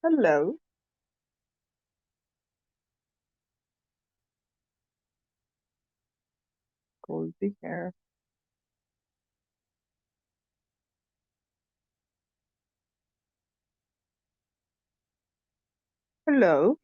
Hello. Cozy hair. Hello.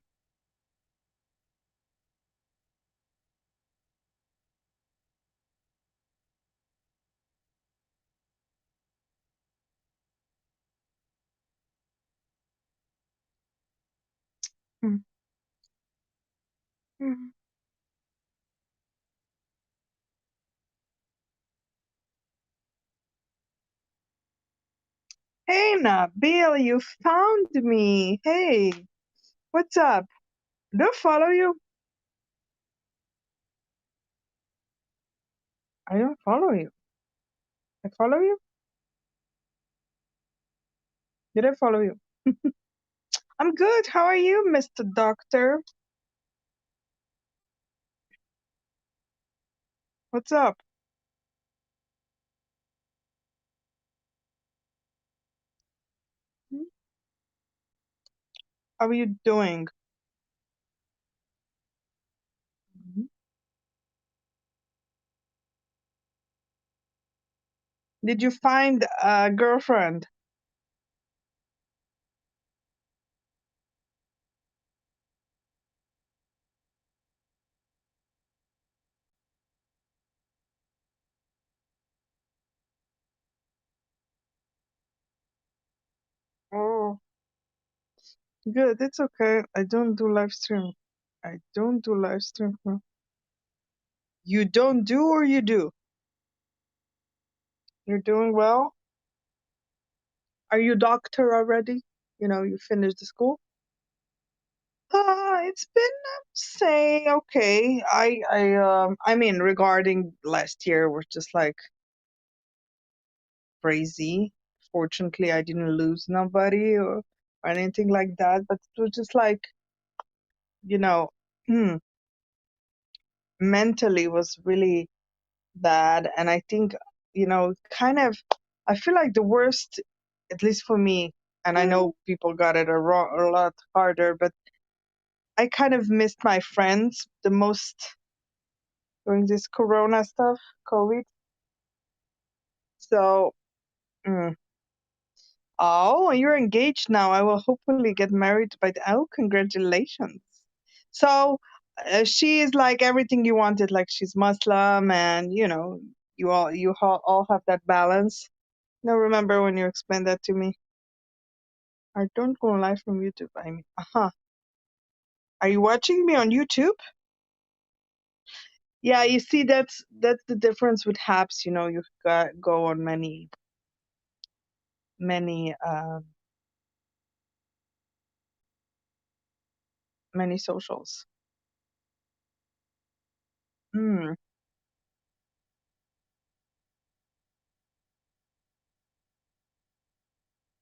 Mm, mm. Hey, Nabil, you found me. Hey, what's up? Do I follow you? I don't follow you. I follow you? Did I follow you? I'm good. How are you, Mr. Doctor? What's up? Hmm? How are you doing? Mhm. Did you find a girlfriend? Oh, good. It's okay. I don't do live stream. I don't do live stream. No. You don't do or you do? You're doing well? Are you doctor already? You finished the school? It's been, say, okay. I mean, regarding last year was just like crazy. Fortunately, I didn't lose nobody or anything like that, but it was just like, you know, mentally was really bad. And I think, kind of, I feel like the worst, at least for me, and I know people got it a lot harder, but I kind of missed my friends the most during this Corona stuff, COVID. So, mm. Oh, you're engaged now. I will hopefully get married by the. Oh, congratulations. So, she is like everything you wanted. Like she's Muslim, and you all have that balance. Now, remember when you explained that to me? I don't go live from YouTube. I mean, are you watching me on YouTube? Yeah, you see, that's the difference with Habs. You go on many socials. Hmm.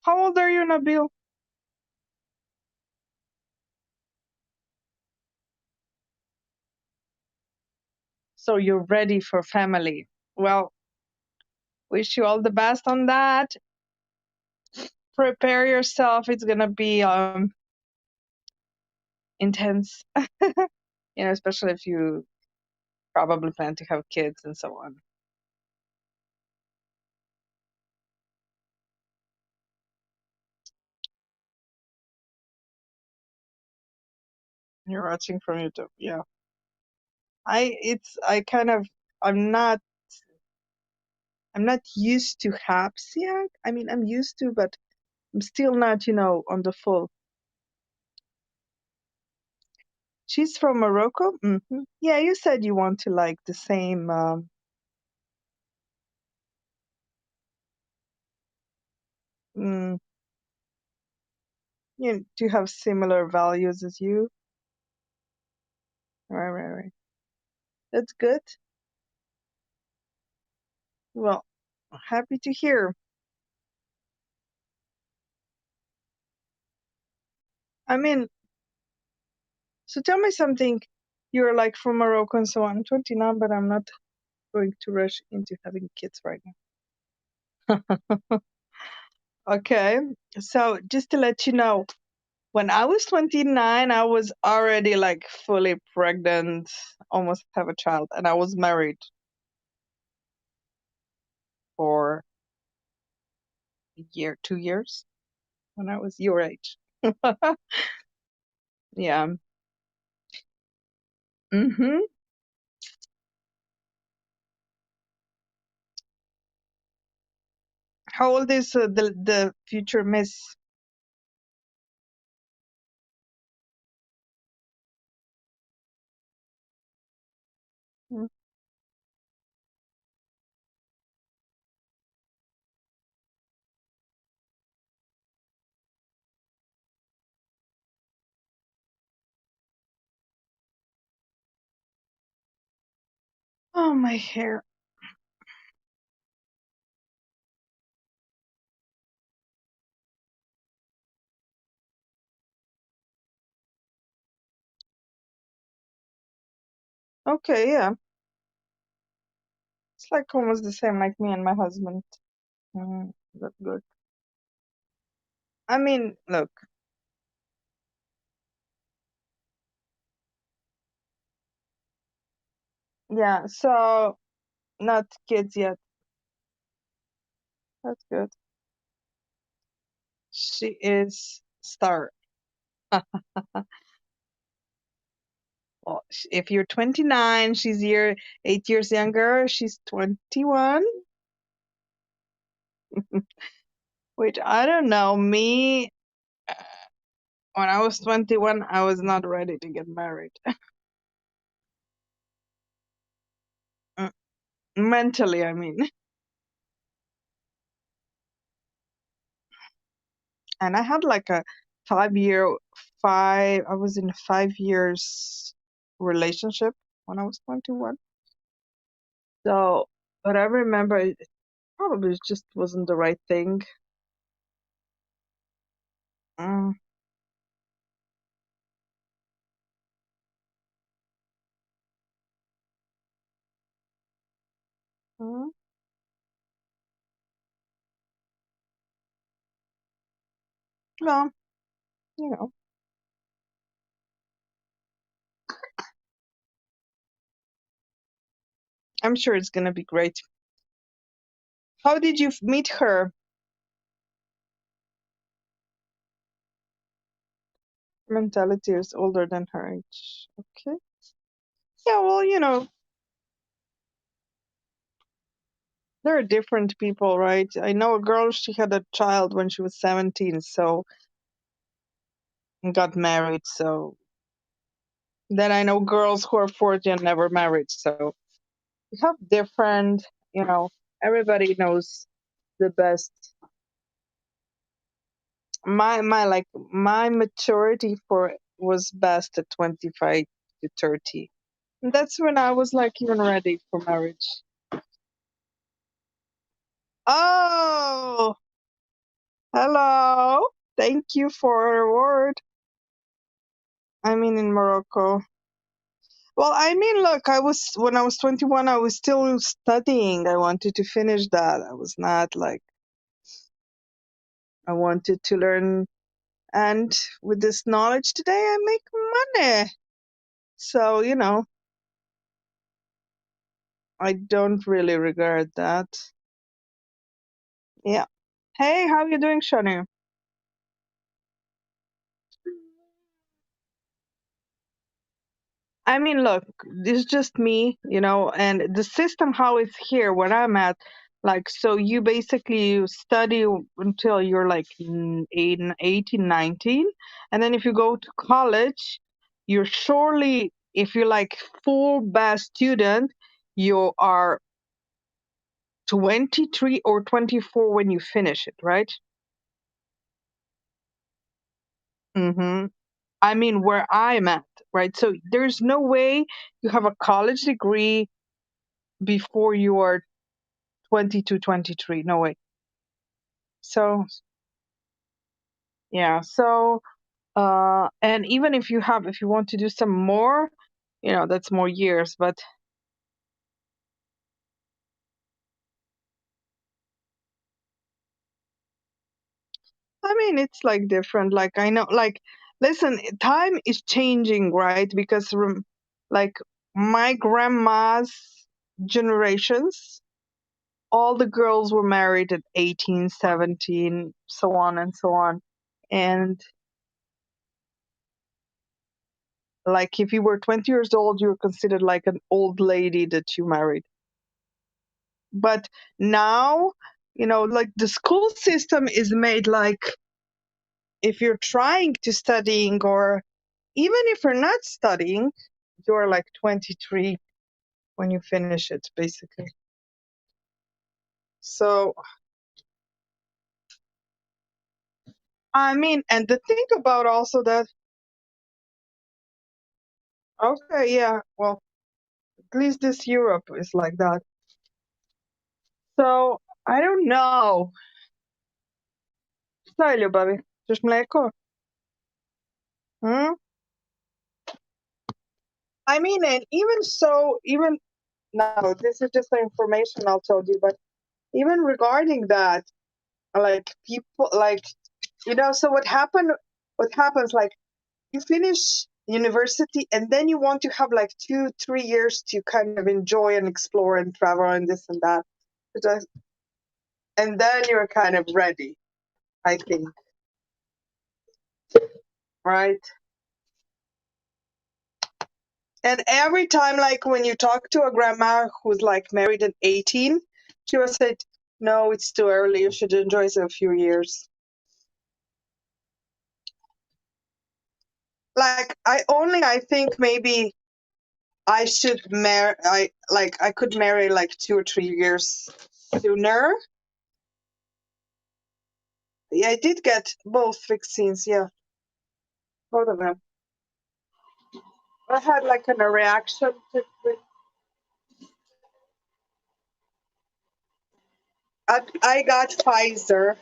How old are you, Nabil? So you're ready for family. Well, wish you all the best on that. Prepare yourself. It's gonna be intense. Especially if you probably plan to have kids and so on. You're watching from YouTube. Yeah. I kind of I'm not used to apps yet. I mean, I'm used to, but I'm still not, on the full. She's from Morocco. Yeah, you said you want to like the same, mm, to have similar values as you. Right, right, right. That's good. Well, happy to hear. I mean, so tell me something. You're like from Morocco and so on. I'm 29, but I'm not going to rush into having kids right now. Okay. So just to let you know, When I was 29, I was already like fully pregnant, almost have a child, and I was married for a year, 2 years when I was your age. Yeah. Mm-hmm. How old is the future Miss? Mm. Oh, my hair. Okay, yeah. It's like almost the same like me and my husband. That's good. I mean, look, yeah, so not kids yet. That's good. She is star. Well, if you're 29, she's 8 years younger. She's 21. Which I don't know. Me, uh, when I was 21, I was not ready to get married. Mm, Mentally, I mean. And I had like a 5 year, I was in a 5 years relationship when I was 21. So, but I remember it probably just wasn't the right thing. Mm, mm, well, you know, I'm sure it's gonna be great. How did you meet her? Mentality is older than her age. Okay. Yeah, well, there are different people, right? I know a girl, she had a child when she was 17, so and got married. So then I know girls who are 40 and never married. So we have different, you know, everybody knows the best. My maturity for was best at 25 to 30. And that's when I was like even ready for marriage. Oh, hello. Thank you for a word. I mean, in Morocco. Well, I mean, look, when I was 21, I was still studying. I wanted to finish that. I was not like, I wanted to learn. And with this knowledge today, I make money. So, I don't really regret that. Yeah. Hey, how you doing, Shani? I mean, look, this is just me, and the system how it's here where I'm at, like, so you basically you study until you're like 18, 19, and then if you go to college, you're surely, if you're like full best student, you are 23 or 24 when you finish it, right? Mm-hmm. I mean, where I'm at, right? So there's no way you have a college degree before you are 22, 23. No way. So, yeah. So, and even if you want to do some more, that's more years. But I mean, it's like different. Like, I know, like, Listen, time is changing, right? Because like my grandma's generations, all the girls were married at 18, 17, so on and so on. And like if you were 20 years old, you were considered like an old lady that you married. But now, like the school system is made like if you're trying to studying or even if you're not studying, you're like 23 when you finish it, basically. So, I mean, and the thing about also that, okay, yeah, well, at least this Europe is like that. So, I don't know. Šta je, ljubavi? Ćeš mleko? Hmm? I mean, and even so, even no, this is just the information I'll tell you, but even regarding that, like people, like, so what happens, like, you finish university and then you want to have like 2-3 years to kind of enjoy and explore and travel and this and that. And then you're kind of ready, I think. Right? And every time, like when you talk to a grandma who's like married at 18, she will say, no, it's too early. You should enjoy it a few years. Like I think maybe I should marry, I could marry like 2 or 3 years sooner. Yeah, I did get both vaccines, yeah. Both of them. I had like a reaction to it. I got Pfizer.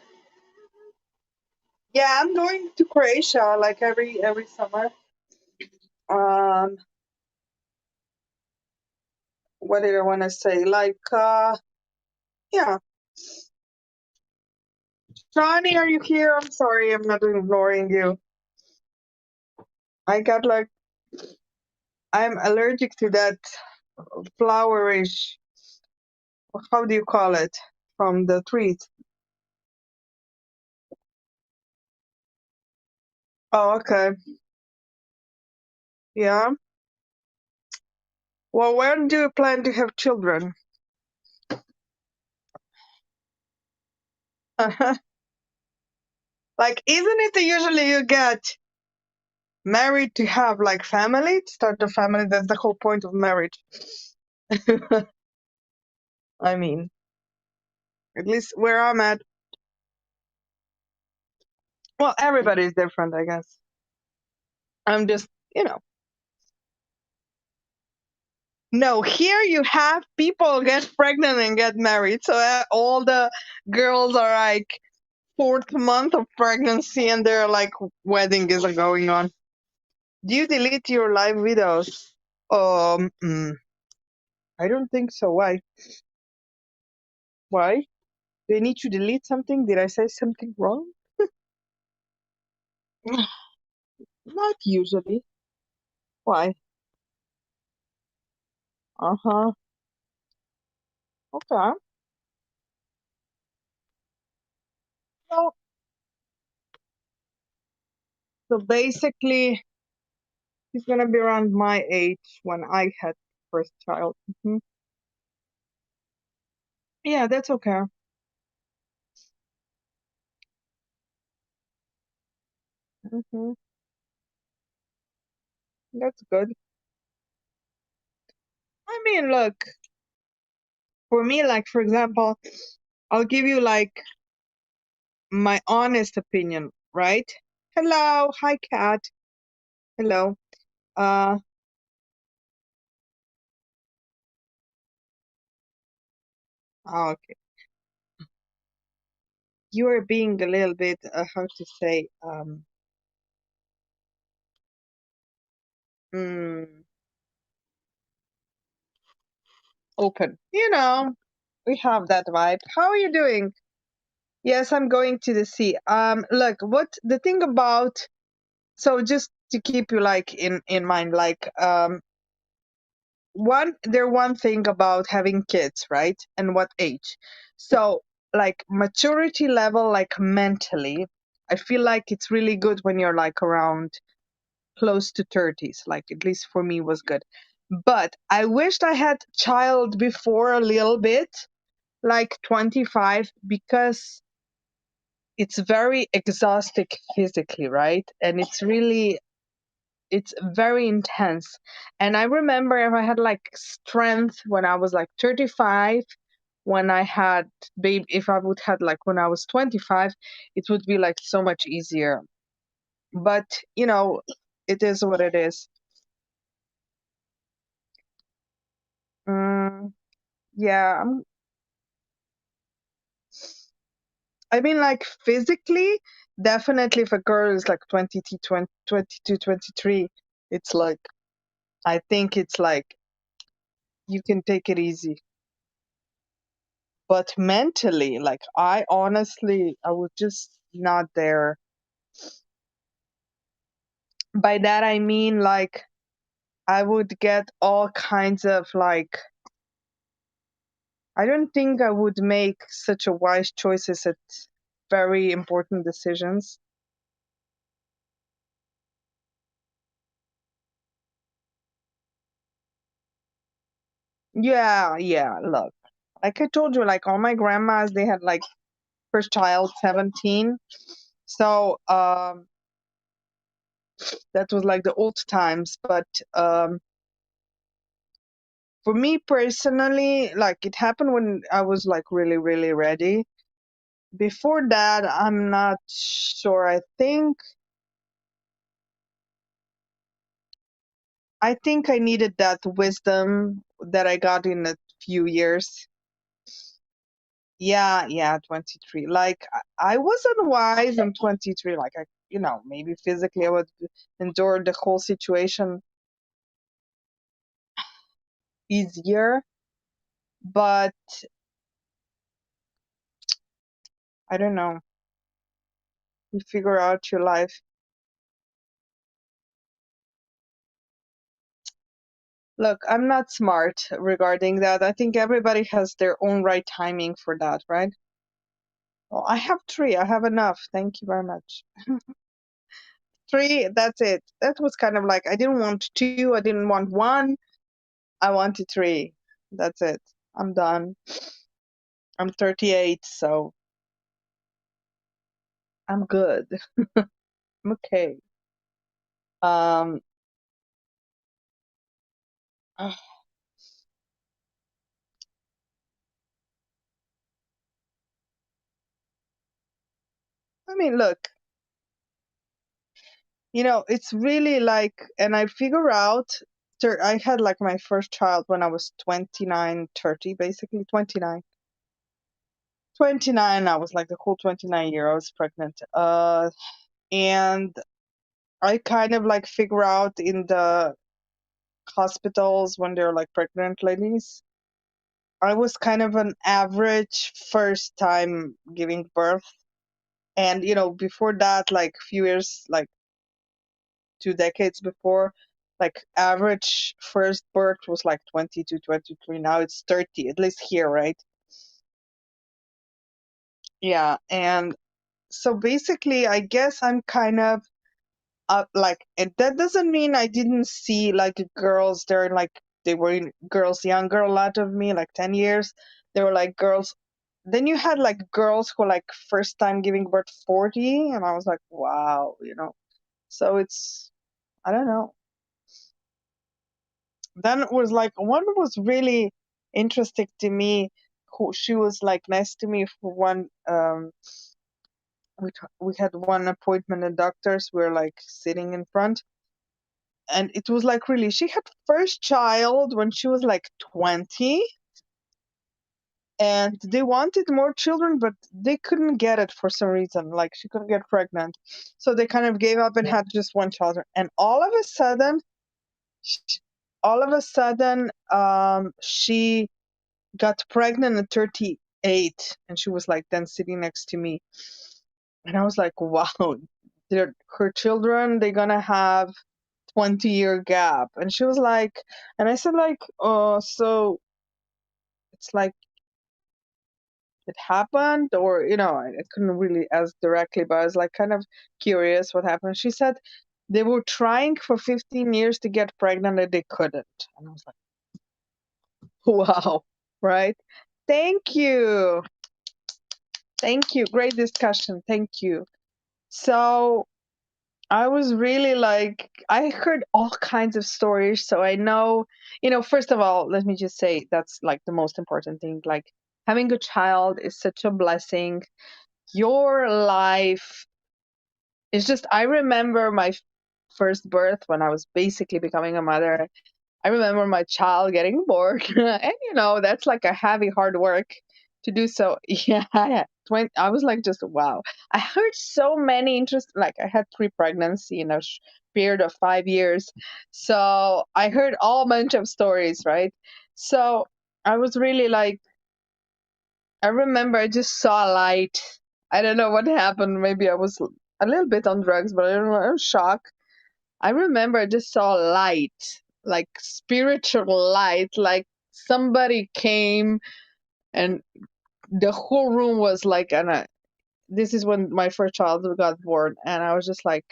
Yeah, I'm going to Croatia like every summer. Um, what did I want to say? Like, yeah. Johnny, are you here? I'm sorry, I'm not ignoring you. I got like, I'm allergic to that flowerish, how do you call it, from the trees? Oh, okay. Yeah. Well, when do you plan to have children? Like, isn't it that usually you get married to have like family, to start a family? That's the whole point of marriage. I mean, at least where I'm at. Well, everybody's different, I guess. I'm just, No, here you have people get pregnant and get married. So all the girls are like fourth month of pregnancy and they're like wedding is going on. Do you delete your live videos? I don't think so. Why? Why? Do I need to delete something? Did I say something wrong? Not usually. Why? Uh-huh. Okay. Well, so basically, he's gonna be around my age when I had first child. Yeah, that's okay. hmm That's good. I mean, look, for me, like, for example, I'll give you like my honest opinion, right? Hello, hi, cat. Hello. Uh, okay. You are being a little bit, how to say, mm, open. We have that vibe. How are you doing? Yes, I'm going to the sea. Look, what the thing about So just to keep you like in mind, like one thing about having kids, right? And what age? So like maturity level, like mentally, I feel like it's really good when you're like around close to 30s, like at least for me was good. But I wished I had child before a little bit, like 25, because it's very exhausting physically, right? And it's very intense. And I remember if I had like strength when I was like 35, when I had baby, if I would had like when I was 25, it would be like so much easier. But you know, it is what it is. Mm, yeah, I mean, like physically, definitely if a girl is like 20 to 20, 22, 23, it's like, I think it's like you can take it easy. But mentally, like I honestly, I was just not there. By that I mean like I would get all kinds of like, I don't think I would make such a wise choices at very important decisions. Yeah, yeah, look. Like I told you, like all my grandmas, they had like first child 17. So that was like the old times. But for me personally, like it happened when I was like really, really ready. Before that, I'm not sure. I think I needed that wisdom that I got in a few years. Yeah, yeah, 23. Like I wasn't wise in 23. Like maybe physically I would endure the whole situation easier, but I don't know. You figure out your life. Look, I'm not smart regarding that. I think everybody has their own right timing for that, right? Well, I have three. I have enough. Thank you very much. Three, that's it. That was kind of like I didn't want two, I didn't want one, I wanted three. That's it. I'm done. I'm 38, so I'm good. I'm okay. Um, I mean, look, it's really like, and I figure out, I had like my first child when I was 29, 30, basically 29. 29, I was like the whole 29 year I was pregnant. And I kind of like figure out in the hospitals when they're like pregnant ladies. I was kind of an average first time giving birth. And, before that, like few years, like 2 decades before, like average first birth was like 22, 23. Now it's 30, at least here, right? Yeah. And so basically, I guess I'm kind of like, and that doesn't mean I didn't see like girls, they were girls younger a lot of me, like 10 years. They were like girls. Then you had like girls who like first time giving birth 40, and I was like, wow. So it's, I don't know. Then it was like one was really interesting to me. Who she was like nice to me for one. We had one appointment at doctors. We were like sitting in front, and it was like really she had first child when she was like 20, and they wanted more children, but they couldn't get it for some reason. Like she couldn't get pregnant, so they kind of gave up and had just one child. And sh- all of a sudden, she got pregnant at 38, and she was like then sitting next to me, and I was like, wow, her children, they're gonna have 20-year gap. And she was like, and I said like, oh, so it's like it happened, or I couldn't really ask directly, but I was like kind of curious what happened. She said they were trying for 15 years to get pregnant and they couldn't. And I was like, wow, right? Thank you. Thank you. Great discussion. Thank you. So I was really like, I heard all kinds of stories. So I know, first of all, let me just say that's like the most important thing. Like having a child is such a blessing. Your life is just, I remember my first birth when I was basically becoming a mother. I remember my child getting born, and that's like a heavy, hard work to do so. Yeah, I was like, just wow. I heard so many like I had 3 pregnancy in a period of 5 years, so I heard all bunch of stories, right? So I was really like, I remember I just saw a light. I don't know what happened. Maybe I was a little bit on drugs, but I don't know. I was shocked. I remember I just saw light, like spiritual light, like somebody came and the whole room was like, and this is when my first child got born. And I was just like,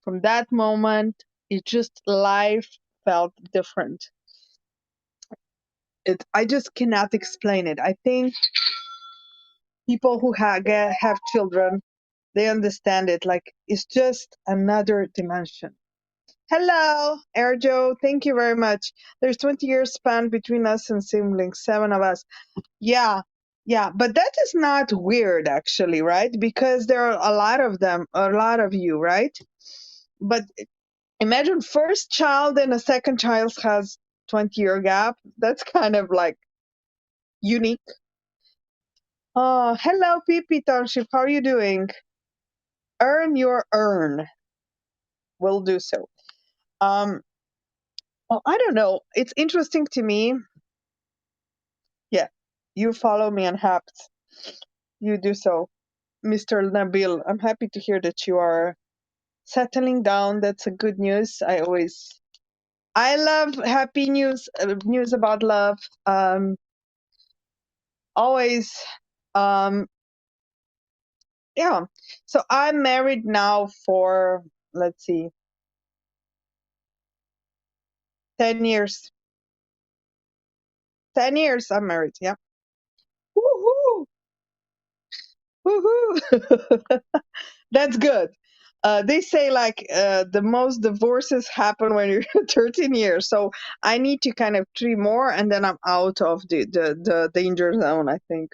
from that moment, it just, life felt different. I just cannot explain it. I think people who have children, they understand it. Like, it's just another dimension. Hello, Erjo. Thank you very much. There's 20 years span between us and siblings, 7 of us. Yeah, yeah, but that is not weird, actually, right? Because there are a lot of them, a lot of you, right? But imagine first child and a second child has 20-year gap. That's kind of like unique. Oh, hello, Pippi Township. How are you doing? Earn your earn. Will do so. Well, I don't know. It's interesting to me. Yeah, you follow me on Hapt. You do so, Mr. Nabil. I'm happy to hear that you are settling down. That's a good news. I love happy news, news about love. Always, um, yeah. So I'm married now for, let's see, 10 years. 10 years I'm married. Yeah. Woohoo! Woohoo! That's good. They say like the most divorces happen when you're 13 years. So I need to kind of 3 more, and then I'm out of the danger zone, I think.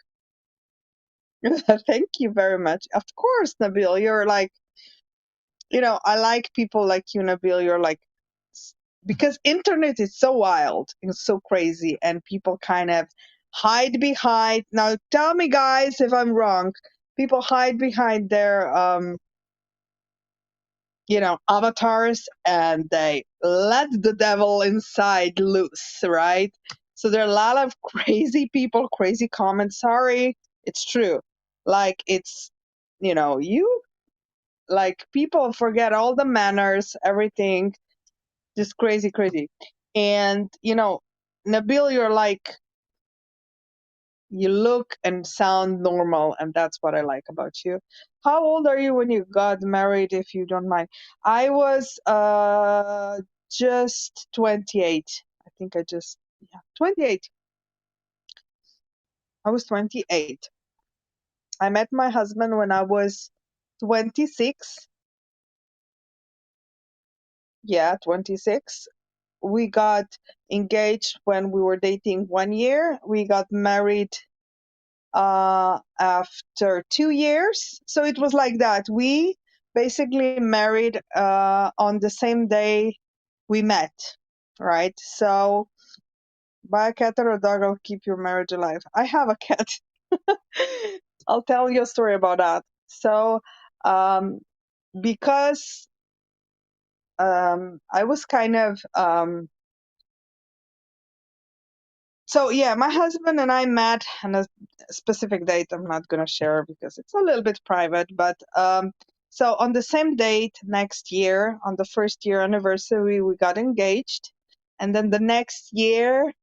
Thank you very much. Of course, Nabil, you're like, I like people like you, Nabil. You're like, because internet is so wild and so crazy, and people kind of hide behind. Now, tell me, guys, if I'm wrong. People hide behind their avatars, and they let the devil inside loose, right? So there are a lot of crazy people, crazy comments. Sorry, it's true. Like, it's, you, like, people forget all the manners, everything, just crazy, crazy. And, Nabil, you're like, you look and sound normal, and that's what I like about you. How old are you when you got married, if you don't mind? I was just 28. I think I just, yeah, 28. I was 28. I met my husband when I was 26. Yeah, 26. We got engaged when we were dating 1 year. We got married after 2 years. So it was like that. We basically married on the same day we met, right? So buy a cat or a dog, will keep your marriage alive. I have a cat. I'll tell you a story about that. So um, because I was kind of so yeah, my husband and I met on a specific date. I'm not gonna share because it's a little bit private, but So on the same date next year, on the first year anniversary, we got engaged. And then the next year,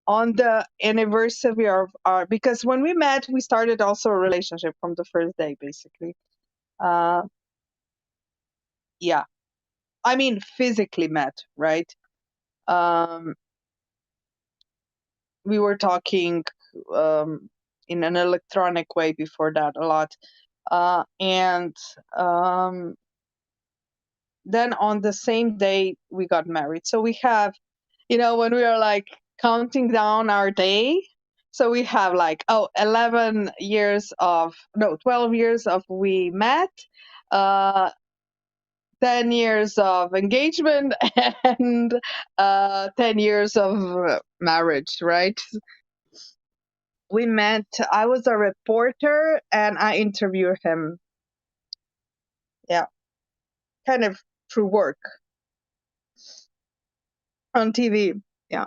on the anniversary of our, because when we met, we started also a relationship from the first day, basically. Uh, yeah. I mean, physically met, right? Um, we were talking um, in an electronic way before that a lot. And then on the same day, we got married. So we have, when we are like counting down our day, so we have like, 11 years of, no, 12 years of we met, uh, 10 years of engagement, and 10 years of marriage, right? We met, I was a reporter and I interviewed him. Yeah, kind of through work on TV. Yeah,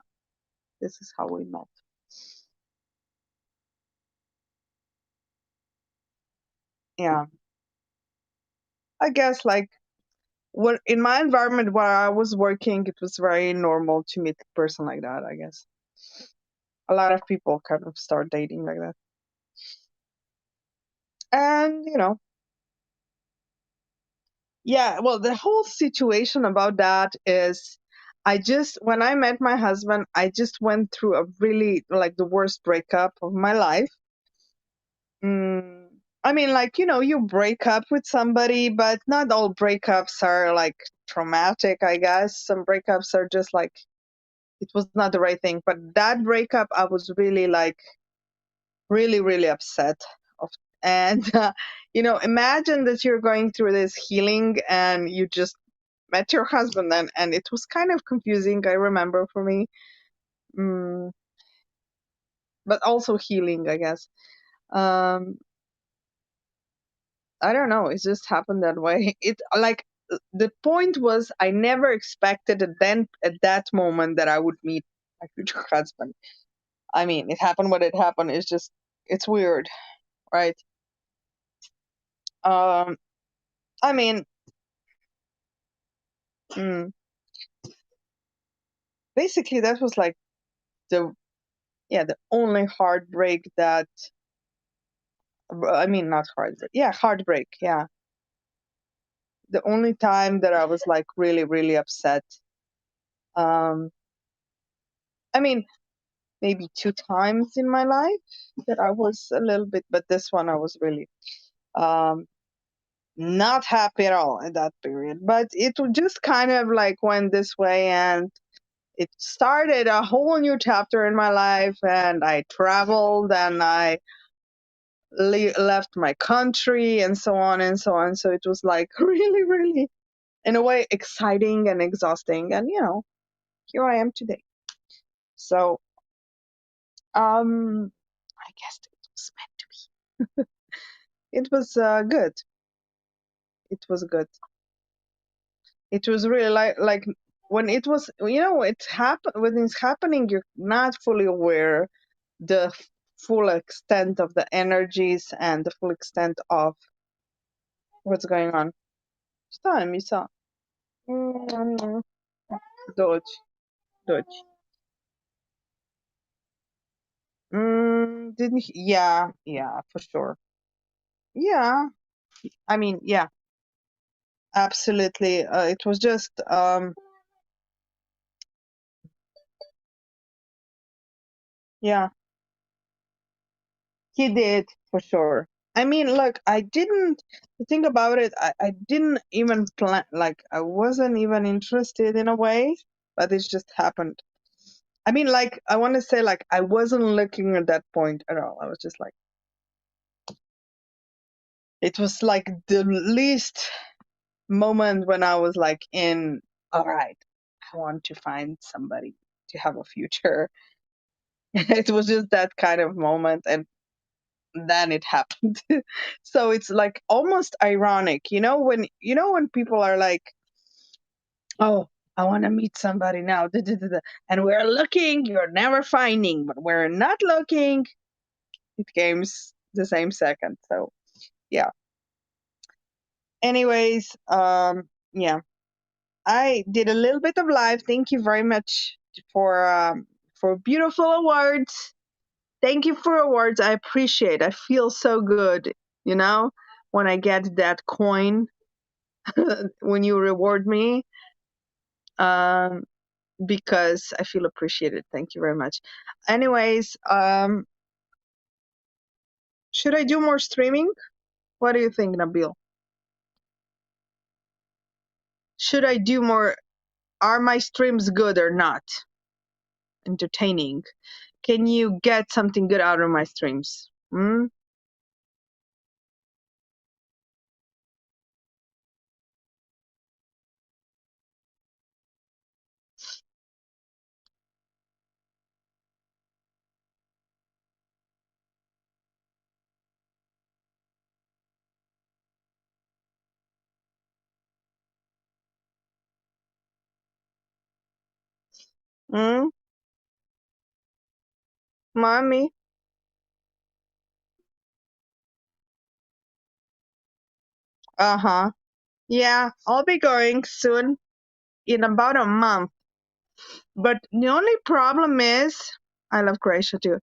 this is how we met. Yeah, I guess like what in my environment where I was working, it was very normal to meet a person like that. I guess a lot of people kind of start dating like that, and yeah. Well, the whole situation about that is, when I met my husband, I just went through a really like the worst breakup of my life. Mm, I mean, like, you break up with somebody, but not all breakups are like traumatic, I guess. Some breakups are just like, it was not the right thing. But that breakup, I was really like, really, really upset of. And, imagine that you're going through this healing and you just met your husband, and it was kind of confusing, I remember, for me. Mm, but also healing, I guess. Um, I don't know. It just happened that way. It like the point was I never expected it then at that moment that I would meet my future husband. I mean, it happened when it happened. It's weird, right? Um, I mean, mm, basically that was like the the only heartbreak that, I mean, not heartbreak. Yeah, heartbreak. Yeah, the only time that I was like really, really upset. Um, I mean, maybe two times in my life that I was a little bit, but this one I was really um, not happy at all in that period. But it just kind of like went this way, and it started a whole new chapter in my life. And I traveled, and I left my country, and so on and so on. So it was like really, really, in a way, exciting and exhausting. And here I am today. So I guess it was meant to be. It was good. It was good. It was really like when it was, it happened when it's happening. You're not fully aware the full extent of the energies and the full extent of what's going on. Что mi sa? Dodge, Dodge. Didn't he? Yeah, yeah, for sure. Yeah, I mean, yeah, absolutely. It was just yeah. He did, for sure. I mean, look, I didn't think about it. I didn't even plan, like, I wasn't even interested in a way, but it just happened. I mean, like, I want to say, like, I wasn't looking at that point at all. I was just like, it was like the least moment when I was like, all right, I want to find somebody to have a future. It was just that kind of moment. And then it happened. So it's like almost ironic, when people are like, oh, I want to meet somebody now, da, da, da, da, and we're looking, you're never finding, but we're not looking, it comes the same second. So yeah. Anyways, yeah, I did a little bit of live. Thank you very much for beautiful awards. Thank you for awards. I appreciate. I feel so good, you know, when I get that coin when you reward me. Um, because I feel appreciated. Thank you very much. Anyways, should I do more streaming? What do you think, Nabil? Should I do more? Are my streams good or not? Entertaining? Can you get something good out of my streams? Hmm? Hmm? Mommy? Uh-huh. Yeah, I'll be going soon in about a month. But the only problem is, I love Croatia too.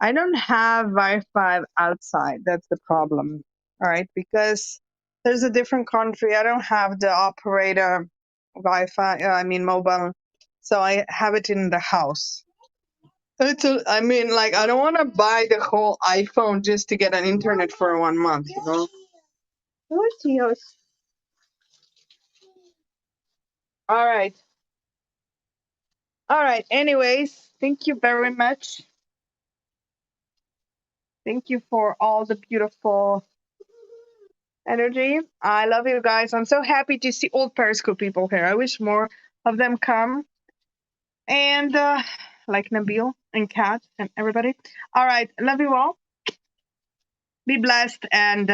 I don't have Wi-Fi outside. That's the problem. All right, because there's a different country. I don't have the operator Wi-Fi. I mean mobile, so I have it in the house. I mean, like, I don't want to buy the whole iPhone just to get an internet for 1 month. You know. What, Dios? All right. All right. Anyways, thank you very much. Thank you for all the beautiful energy. I love you guys. I'm so happy to see old Periscope people here. I wish more of them come. And like Nabil and Kat and everybody. All right. Love you all. Be blessed and